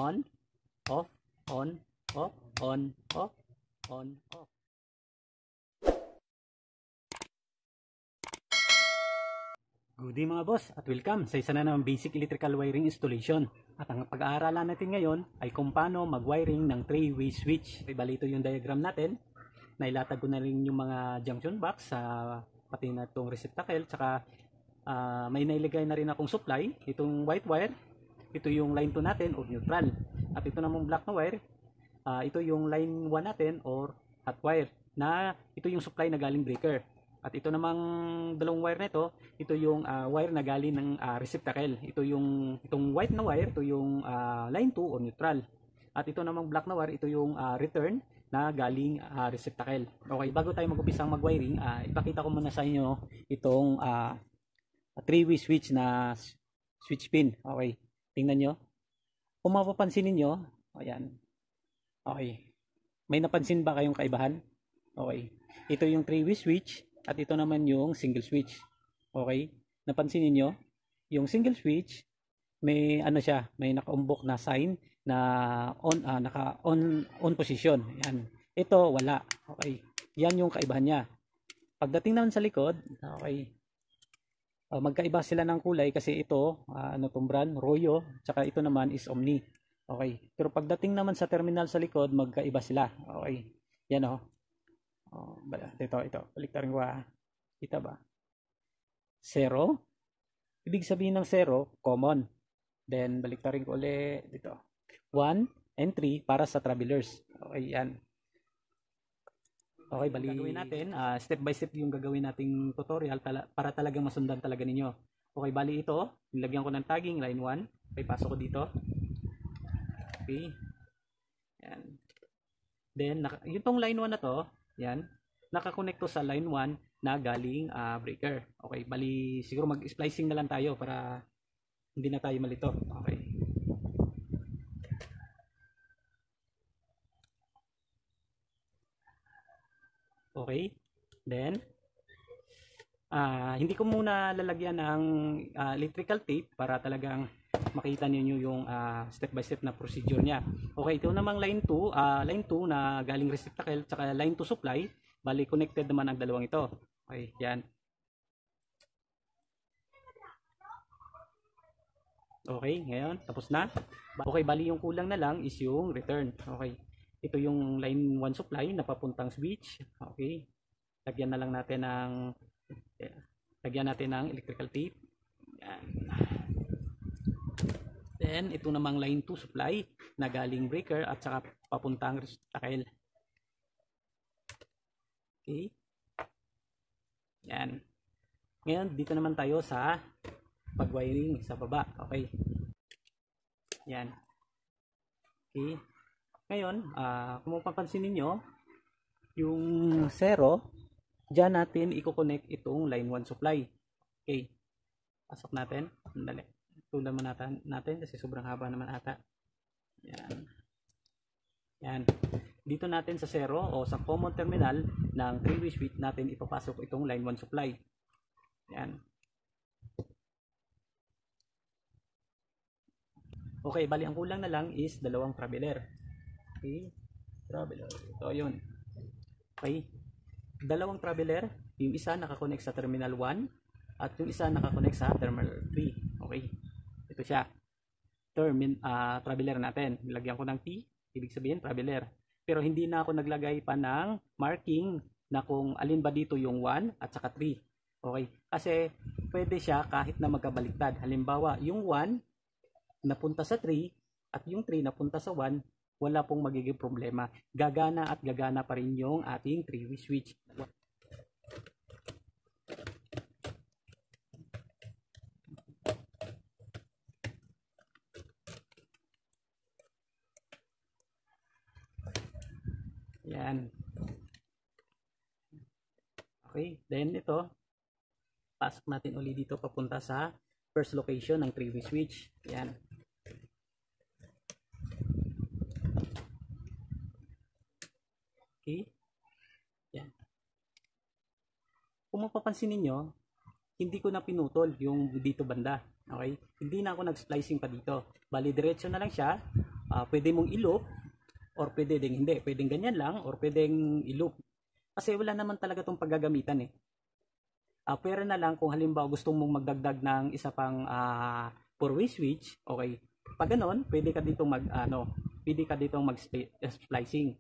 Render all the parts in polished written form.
on, off, on, off, on, off, on, off. Good day mga boss at welcome sa isa na naman basic electrical wiring installation. At ang pag-aaralan natin ngayon ay kung paano mag-wiring ng 3-way switch. Bali ito yung diagram natin. Nailatag ko na rin yung mga junction box sa pati na itong receptacle. Tsaka may nailagay na rin akong supply. Itong white wire, ito yung line 2 natin or neutral. At ito namang black na wire, ito yung line 1 natin or hot wire. Na ito yung supply na galing breaker. At ito namang dalawang wire nito, ito yung wire na galing ng receptacle. Itong white na wire, ito yung line 2 o neutral. At ito namang black na wire, ito yung return na galing receptacle. Okay, bago tayo mag-umpisang mag-wiring, ipakita ko muna sa inyo itong 3-way switch na switch pin. Okay, tingnan nyo. Kung mapapansin niyo, ayan. Okay, may napansin ba kayong kaibahan? Okay, ito yung 3-way switch. At ito naman yung single switch. Okay? Napansin niyo yung single switch, may ano siya, may nakaumbok na sign na on position. Yan. Ito wala. Okay. Yan yung kaibahan niya. Pagdating naman sa likod, okay. Magkaiba sila ng kulay kasi ito, ano tong brand, Royo, tsaka ito naman is Omni. Okay. Pero pagdating naman sa terminal sa likod, magkaiba sila. Okay. Yan oh. Oh, ito. Baliktarin ko kita ba? 0. Ibig sabihin ng 0, common. Then, baliktarin ko ulit dito. 1 and 3 para sa travelers. Okay, yan. Okay, bali gagawin natin. Step by step yung gagawin nating tutorial para talagang masundan talaga ninyo. Okay, bali ito. Nilagyan ko ng tagging, line 1. Okay, pasok ko dito. Okay. Yan. Then, itong line 1 na to, yan, nakakonekto sa line 1 na galing breaker. Okay, bali siguro mag-splicing na lang tayo para hindi na tayo malito. Okay. Okay. Then hindi ko muna lalagyan ng electrical tape para talagang makita niyo yung step by step na procedure niya. Okay, ito namang line 2 na galing receptacle tsaka line 2 supply, bali connected naman ang dalawang ito. Okay, yan. Okay, ngayon tapos na. Okay, bali yung kulang na lang is yung return. Okay. Ito yung line 1 supply na papuntang switch. Okay. Lagyan natin ng electrical tape. Yan. Then, ito namang line 2 supply na galing breaker at saka papuntang receptacle. Okay. Yan. Ngayon, dito naman tayo sa pag-wiring sa baba. Okay. Yan. Okay. Ngayon, kung mapapansin ninyo, yung 0, dyan natin i-connect itong line 1 supply. Okay. Pasok natin. Sandali. Tulan mo natin kasi sobrang haba naman ata. Yan. Yan. Dito natin sa 0 o sa common terminal ng 3-way switch natin ipapasok itong line 1 supply. Yan. Okay, bali ang kulang na lang is dalawang traveler. Okay. Traveler. Ito yun. Okay. Dalawang traveler, yung isa nakakonect sa terminal 1 at yung isa nakakonect sa terminal 3. Okay. Ito siya. Traveler natin. Nilagyan ko ng T, ibig sabihin traveler. Pero hindi na ako naglagay pa ng marking na kung alin ba dito yung 1 at saka 3. Okay? Kasi pwede siya kahit na magkabaliktad. Halimbawa, yung 1 napunta sa 3 at yung 3 napunta sa 1, wala pong magiging problema. Gagana at gagana pa rin yung ating 3-way switch. Yan. Okay, then ito, pasok natin ulit dito papunta sa first location ng 3-way switch. Yan. Okay. Yan. Kung mapapansin niyo, hindi ko na pinutol yung dito banda. Okay? Hindi na ako nag-splicing pa dito. Bali, diretso na lang siya. pwede mong i-loop or pwede ding hindi. Pwedeng ganyan lang or pwedeng i-loop. Kasi wala naman talaga itong paggagamitan eh. Pwera na lang kung halimbawa gusto mong magdagdag ng isa pang 4-way switch, okay. Pag ganon, pwede ka dito mag-splicing.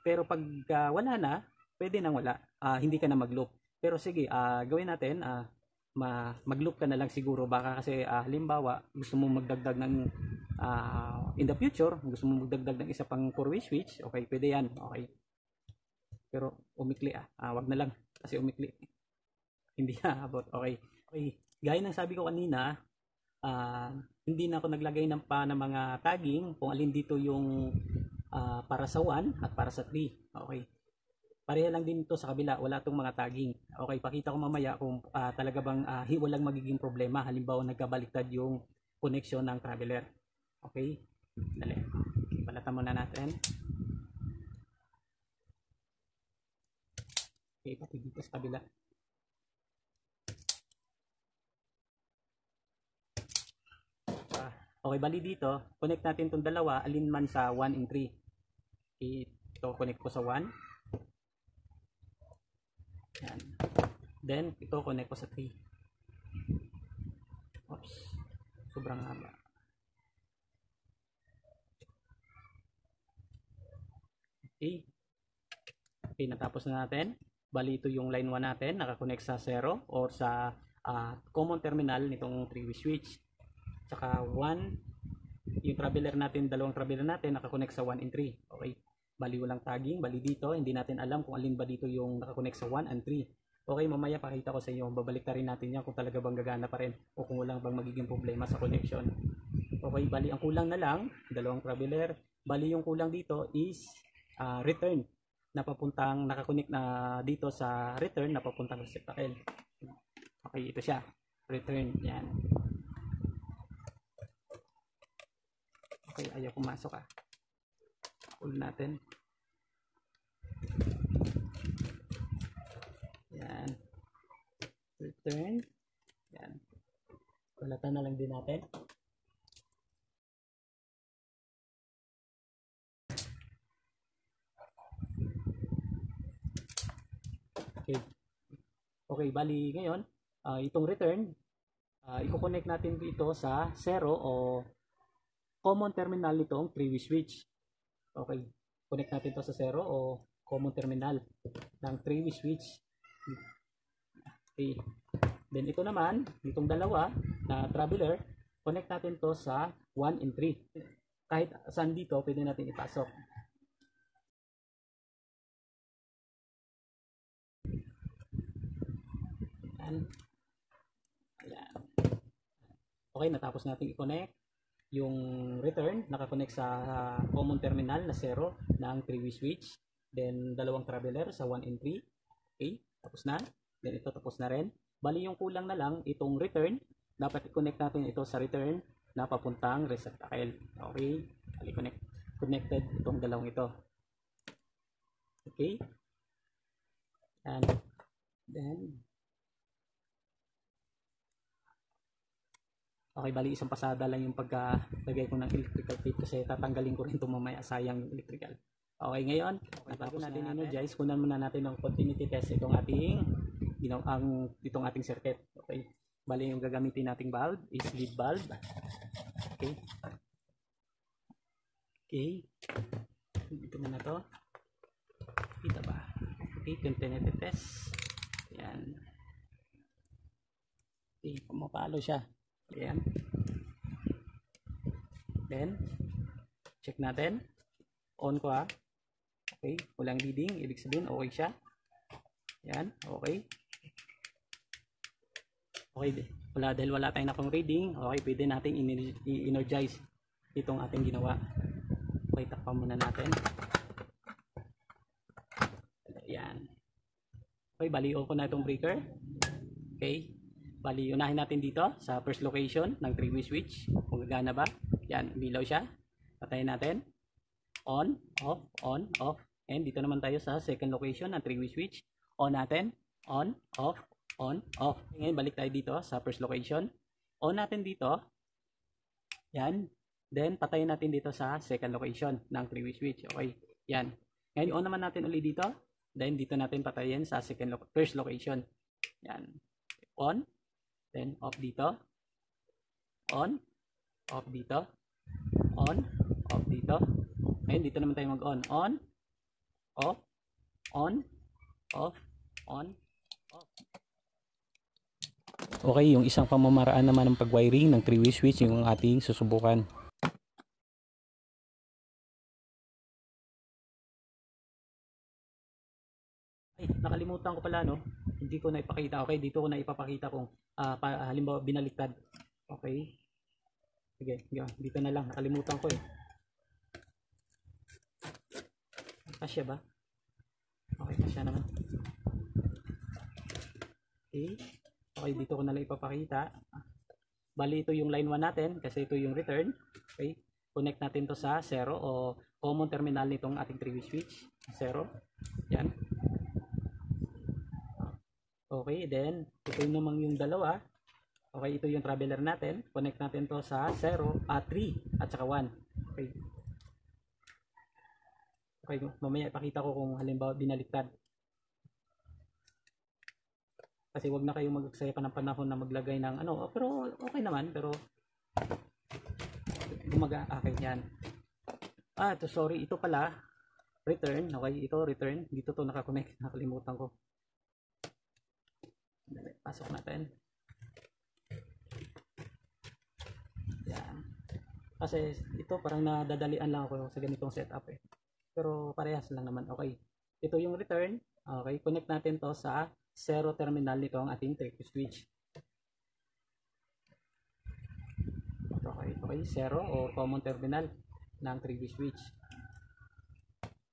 Pero pag wala na, pwede nang wala. Hindi ka na mag-loop. Pero sige, gawin natin, mag-loop ka na lang siguro. Baka kasi halimbawa, gusto mong magdagdag ng in the future, gusto mong magdagdag ng isa pang 4-way switch, okay, pwede yan. Okay. Pero umikli wag na lang kasi umikli. Hindi na abot. Okay. Okay. Gaya ng sabi ko kanina, hindi na ako naglagay ng mga tagging kung alin dito yung para sa 1 at para sa 3. Okay. Pareha lang din ito sa kabila. Wala itong mga tagging. Okay. Pakita ko mamaya kung talaga bang walang magiging problema. Halimbawa nagkabaliktad yung connection ng traveler. Okay. Dali. Balatan muna natin. Okay. Pati dito sa kabila. Okay, bali dito, connect natin itong dalawa, alin man sa 1 and 3. Okay, ito, connect ko sa 1. Yan. Then, ito, connect ko sa 3. Oops, sobrang haba. Okay. Okay, natapos na natin. Bali, ito yung line 1 natin, nakakonect sa 0 or sa common terminal nitong 3-way switch. Saka 1, yung traveler natin, dalawang traveler natin nakakonect sa 1 and 3. Okay. Bali walang tagging, bali dito hindi natin alam kung alin ba dito yung nakakonect sa 1 and 3. Okay, mamaya pakita ko sa inyo, babalik na rin natin yan kung talaga bang gagana pa rin o kung walang bang magiging problema sa connection. Okay, bali ang kulang na lang, dalawang traveler. Bali yung kulang dito is return na papuntang nakakonect na dito sa return na papuntang receptacle. Okay, ito siya. Return, yan. Okay, ayaw pumasok Pull natin. Yan. Return. Yan. Balatan na lang din natin. Okay. Okay, bali ngayon, itong return, i-connect natin dito sa 0 o common terminal nitong 3-way switch. Okay. Connect natin to sa 0 o common terminal ng 3-way switch. Okay. Then ito naman, itong dalawa na traveler, connect natin to sa 1 and 3. Kahit saan dito, pwede natin ipasok. Ayan. Ayan. Okay, natapos natin i-connect. Yung return, nakakonect sa common terminal na 0 ng 3-way switch. Then, dalawang traveler sa 1 and 3. Okay, tapos na. Then, ito tapos na rin. Bali, yung kulang na lang, itong return, dapat i-connect natin ito sa return na papuntang receptacle. Okay, bali, connected itong dalawang ito. Okay. And then, okay, bali isang pasada lang yung pagkalagay ko ng electrical tape kasi tatanggalin ko rin ito mamaya, sayang yung electrical. Okay, ngayon, bago natin energize, kunan muna natin ng continuity test itong ating circuit. Okay, bali yung gagamitin nating valve is lead valve. Okay. Okay. Dito muna to. Kita ba? Okay, continuity test. Yan. Okay, pumapalo siya. Ayan. Then, check natin. On ko Okay, walang reading. Ibig sabihin, okay siya. Ayan, okay. Okay, dahil wala tayong nakong reading, okay, pwede natin i-energize itong ating ginawa. Okay, takpan muna natin. Ayan. Okay, bali on ko na itong breaker. Okay. Bali, unahin natin dito sa first location ng 3-way switch. Kung gagana ba. Yan, bilaw siya. Patayin natin. On, off, on, off. And dito naman tayo sa second location ng 3-way switch. On natin. On, off, on, off. Ngayon, balik tayo dito sa first location. On natin dito. Yan. Then, patayin natin dito sa second location ng 3-way switch. Okay, yan. Ngayon, on naman natin ulit dito. Then, dito natin patayin sa first location. Yan. On. Then, off dito. On. Off dito. On. Off dito. Ngayon, dito naman tayo mag-on. On. Off. On. Off. On. Off. Okay, yung isang pamamaraan naman ng pag-wiring ng 3-way switch yung ating susubukan. Ay, nakalimutan ko pala, no? Hindi ko na ipakita. Okay, dito ko na ipapakita kung halimbawa binaliktad. Okay. Sige, dito na lang. Nakalimutan ko eh. Kasya ba? Okay, kasya naman. Okay. Okay, dito ko na lang ipapakita. Bali, ito yung line 1 natin kasi ito yung return. Okay. Connect natin to sa 0 o common terminal nitong ating 3-way switch. 0. Yan. Okay, then ito naman yung dalawa. Okay, ito yung traveler natin. Connect natin to sa 0, 3 at saka 1. Okay. Okay, mamaya ipakita ko kung halimbawa binaliktad. Kasi wag na kayong mag-aksaya pa ng panahon na maglagay ng ano, pero okay naman, pero okay yan. Ito sorry, ito pala return. Okay, ito return. Dito to nakakonect, nakalimutan ko. Pasok natin. Yan. Kasi ito parang nadadalian lang ako sa ganitong setup eh. Pero parehas lang naman. Okay. Ito yung return. Okay, connect natin to sa 0 terminal nito ang ating 3-way switch. Okay, 0 o common terminal ng 3-way switch.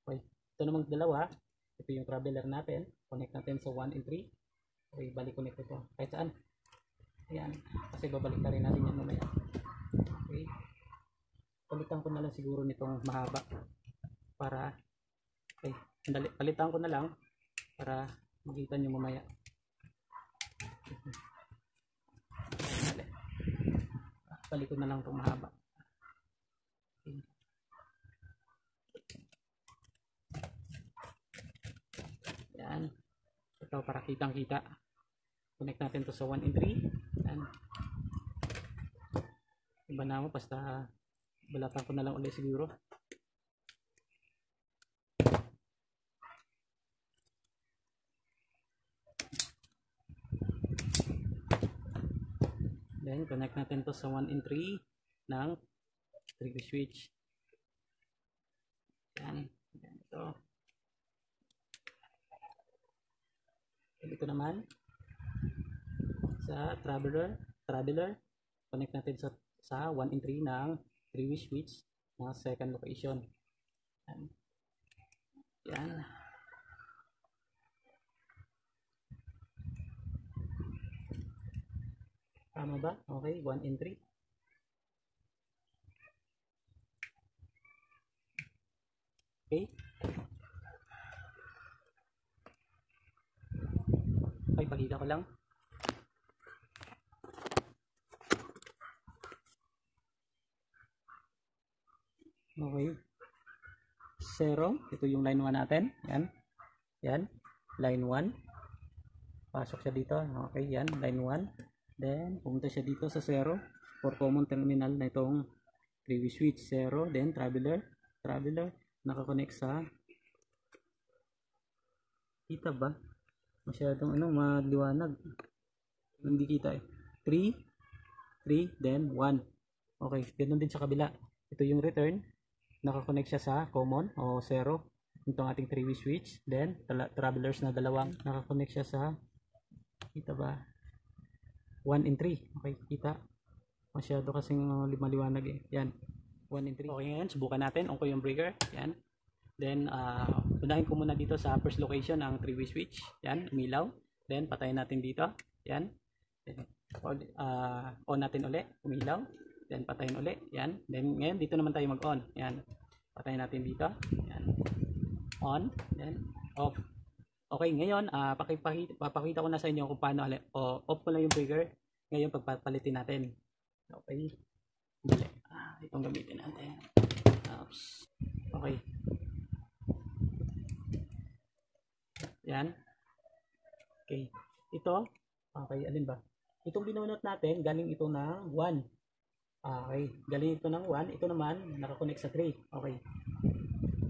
Okay, ito namang dalawa. Ito yung traveler natin. Connect natin sa 1 and 3. Okay, balik connect ito. Kahit saan. Ayan. Kasi babalik na rin natin yan mamaya. Okay. Palitan ko na lang siguro nitong mahaba. Para, okay, palitan ko na lang para makita nyo mamaya. Balik ko na lang itong mahaba. Okay. Yan. Ito para kitang kita. Connect natin to sa 1 and 3. Yan. Iba na mo, basta balatan ko na lang ulit siguro. Then, connect natin to sa 1 and 3 ng 3-way switch. Yan. Yan ito. Ito naman sa traveler. Connect natin sa 1 and 3 ng 3-way switch ng second location. Yan. Yan. Tama ba? Okay, 1 and 3. Okay. Okay, pakita ko lang. Okay. 0. Ito yung line 1 natin. Yan. Yan. Line 1. Pasok siya dito. Okay, yan. Line 1. Then, pumunta siya dito sa 0 for common terminal na itong 3-way switch. 0. Then, traveler. Nakakonect sa, kita ba? Masyadong maliwanag. Hindi kita eh. 3, then 1. Okay, ganoon din sa kabila. Ito yung return. Nakakonect siya sa common o 0. Itong ating 3-way switch. Then, travelers na dalawang. Nakakonect siya sa, kita ba? 1 and 3. Okay, kita. Masyado kasing maliwanag eh. Yan. 1 and 3. Okay, ngayon, subukan natin. On ko yung breaker. Yan. Then, unahin ko muna dito sa first location ang 3-way switch. Yan, umilaw. Then, patayin natin dito. Yan. Then, on natin uli. Umilaw. Then, patayin uli. Yan. Then, ngayon, dito naman tayo mag-on. Yan. Patayin natin dito. Yan. On. Then, off. Okay, ngayon, papakita ko na sa inyo kung paano, off ko lang yung breaker. Ngayon, pagpapalitin natin. Okay. Dali. Itong gamitin natin. Oops. Okay. Yan. Okay. Ito. Okay, alin ba? Itong binunot natin, galing ito ng 1. Okay. Galing ito ng 1. Ito naman, nakakonect sa 3. Okay.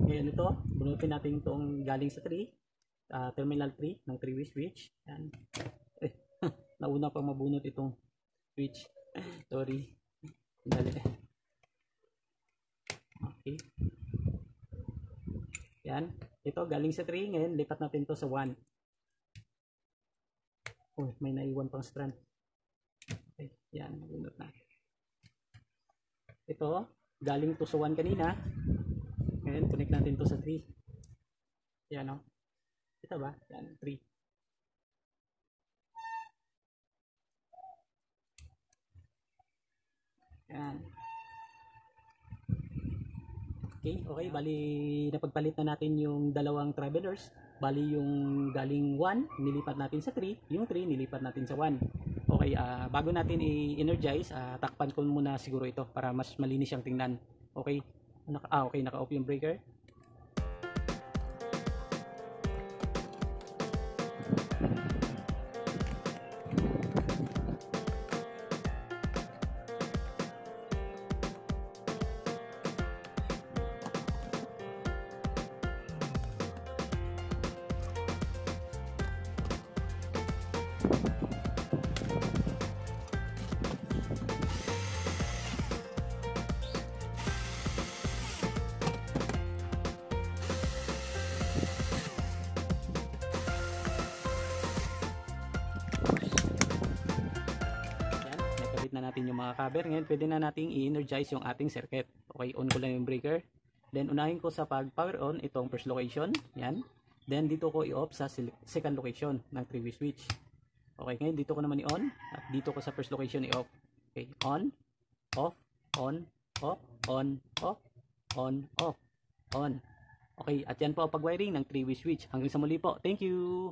Ngayon ito, bunutin natin itong galing sa 3. Terminal 3 ng 3-way switch. Yan. Nauna pang mabunot itong switch. Sorry. Dali. Okay. Yan. Ito, galing sa 3. Ngayon, lipat natin to sa 1. Oh, may naiwan pang strand. Okay. Yan. Bunot na. Ito, galing to sa 1 kanina. Ngayon, connect natin to sa 3. Yan, o. Ito ba? Yan, 3. Yan. Okay, bali napagpalit na natin yung dalawang travelers. Bali yung galing 1, nilipat natin sa 3, yung 3 nilipat natin sa 1. Okay, bago natin i-energize, takpan ko muna siguro ito para mas malinis siyang tingnan. Okay. Okay, naka-off yung breaker. Na natin yung mga cover. Ngayon pwede na nating i-energize yung ating circuit. Okay, on ko lang yung breaker. Then unahin ko sa pag-power on itong first location. Yan. Then dito ko i-off sa second location ng 3-way switch. Okay, ngayon dito ko naman i-on at dito ko sa first location i-off. Okay, on, off, on, off, on, off, on, off, on. Okay, at yan po ang pag-wiring ng 3-way switch. Hanggang sa muli po. Thank you!